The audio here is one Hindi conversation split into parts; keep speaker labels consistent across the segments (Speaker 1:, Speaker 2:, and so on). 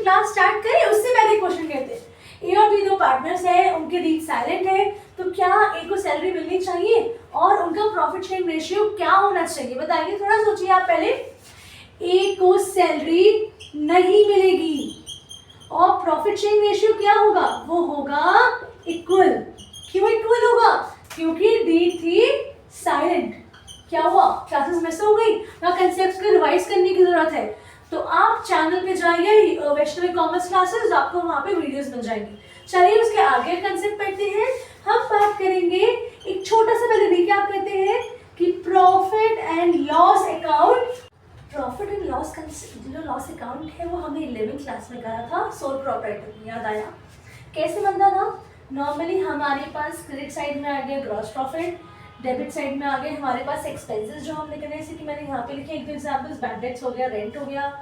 Speaker 1: क्लास स्टार्ट करें उससे पहले क्वेश्चन कहते हैं ए और बी दो पार्टनर्स है, उनके बीच साइलेंट है, तो क्या ए को सैलरी मिलनी चाहिए और उनका प्रॉफिट शेयरिंग रेशियो क्या होना चाहिए? बताइए, थोड़ा सोचिए आप पहले। ए को सैलरी नहीं मिलेगी और प्रॉफिट शेयरिंग रेशियो क्या होगा? वो होगा इक्वल। क्यों इक्वल होगा? क्योंकि डी थी साइलेंट। क्या हुआ? क्लासेस मिस हो गई ना, कंसेप्ट को रिवाइज करने की जरूरत है। तो आप चैनल पे जाइए वैष्णवी कॉमर्स क्लासेस, आपको वहाँ पे वीडियोस मिल जाएंगी। चलिए उसके आगे कंसेप्ट पढ़ते हैं। हम बात करेंगे, एक छोटा सा पहले रिकैप करते हैं कि profit and loss account. Profit and loss जो लॉस अकाउंट है वो हमने 11th क्लास में करा था, सोल प्रॉपराइटर में, याद आया? कैसे बनता था? नॉर्मली हमारे पास क्रेडिट साइड में आ गया ग्रॉस प्रॉफिट, डेबिट साइड में आ गए हमारे पास एक्सपेंसेस जो हम लिख रहे हैं, जैसे कि मैंने यहाँ पे लिखे एक एग्जाम्पल्स, बैड डेट्स हो गया, रेंट हो गया।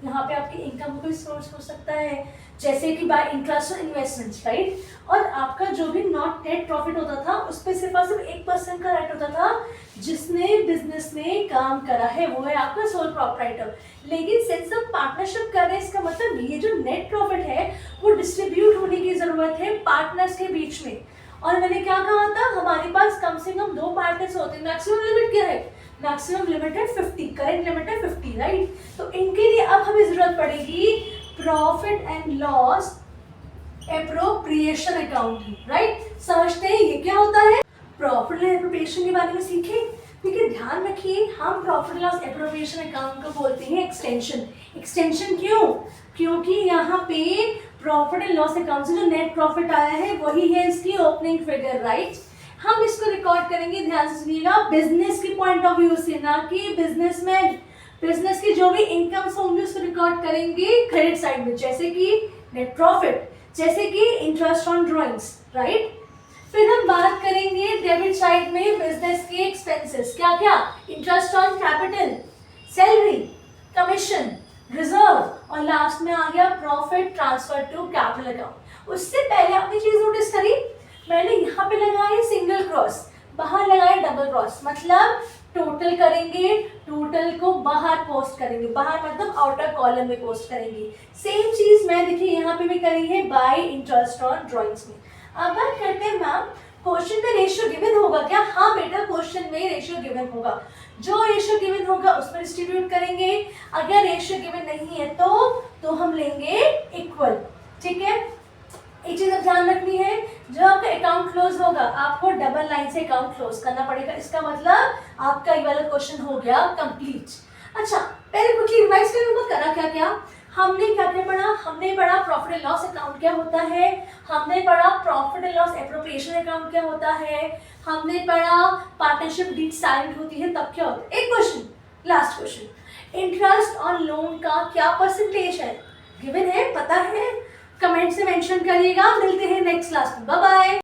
Speaker 1: यहाँ पे आपकी इनकम का कोई सोर्स हो सकता है जैसे कि बाय इंटरेस्ट और इन्वेस्टमेंट्स, राइट। और आपका जो भी नॉट नेट प्रॉफिट होता था उस पर सिर्फ और सिर्फ 1% का राइट होता था जिसने बिजनेस में काम करा है, वो है आपका सोल प्रॉपराइटर। लेकिन सिंस हम पार्टनरशिप कर रहे हैं, इसका मतलब ये जो नेट प्रॉफिट है वो डिस्ट्रीब्यूट होने की जरूरत है पार्टनर्स के बीच में। और मैंने क्या कहा था, हमारे पास कम से कम 2 पार्टनर्स होते हैं। मैक्सिमम लिमिट क्या है? मैक्सिमम लिमिट है 50, करेंट लिमिट है 50, राइट। तो इनके लिए अब हमें जरूरत पड़ेगी profit and loss appropriation account की, राइट। समझते हैं ये क्या होता है? प्रॉफिट एंड एप्रोप्रिएशन के बारे में सीखें। देखिए ध्यान रखिए, हम profit and loss appropriation account को बोलते हैं एक्सटेंशन। एक्सटेंशन क्यों? क्योंकि यहाँ पे प्रॉफिट एंड लॉस अकाउंट से जो नेट प्रॉफिट आया है वही है इसकी ओपनिंग फिगर, राइट। हम इसको रिकॉर्ड करेंगे, ध्यान से सुनिएगा, बिजनेस की पॉइंट ऑफ व्यू से, ना कि बिजनेसमैन। बिजनेस की जो भी इनकम्स होंगी उसको रिकॉर्ड करेंगे क्रेडिट साइड में, जैसे कि नेट प्रॉफिट, जैसे कि इंटरेस्ट ऑन ड्रॉइंग्स, राइट। फिर हम बात करेंगे डेबिट साइड में बिजनेस के एक्सपेंसेस, क्या क्या? Interest on capital, salary, commission, reserve, और लास्ट में आ गया profit transfer to capital account. उससे पहले आपने चीज नोटिस करी, मैंने यहाँ पे लगाया सिंगल क्रॉस, बाहर लगाया डबल क्रॉस, मतलब टोटल करेंगे, टोटल को बाहर पोस्ट करेंगे, बाहर मतलब आउटर कॉलम में पोस्ट करेंगे। सेम चीज मैं देखिए यहाँ पे भी करी है बाय इंटरेस्ट ऑन ड्रॉइंग्स में। अब बात करते हैं मैम, क्वेश्चन में रेशियो गिवन होगा क्या? हाँ बेटा, क्वेश्चन में रेशियो गिवन होगा। जो रेशियो गिवन होगा उस पर डिस्ट्रीब्यूट करेंगे। अगर रेशियो गिवन नहीं है तो हम लेंगे इक्वल, ठीक है। एक चीज अब ध्यान रखनी है, जब आपका अकाउंट क्लोज होगा आपको डबल लाइन से अकाउंट क्लोज करना पड़ेगा। इसका मतलब आपका ये वाला क्वेश्चन हो गया कंप्लीट। अच्छा, पहले कुछ रिवाइज करूंगा करा क्या क्या। हमने क्या क्या पढ़ा? हमने पढ़ा प्रॉफिट एंड लॉस अकाउंट क्या होता है, हमने पढ़ा profit and loss appropriation account क्या होता है, हमने पढ़ा पार्टनरशिप डीड साइलेंट होती है तब क्या होता है। एक question, last question, interest on loan का क्या परसेंटेज है? गिवन है, पता है? कमेंट से मेंशन करिएगा। मिलते हैं नेक्स्ट क्लास में, बाय बाय।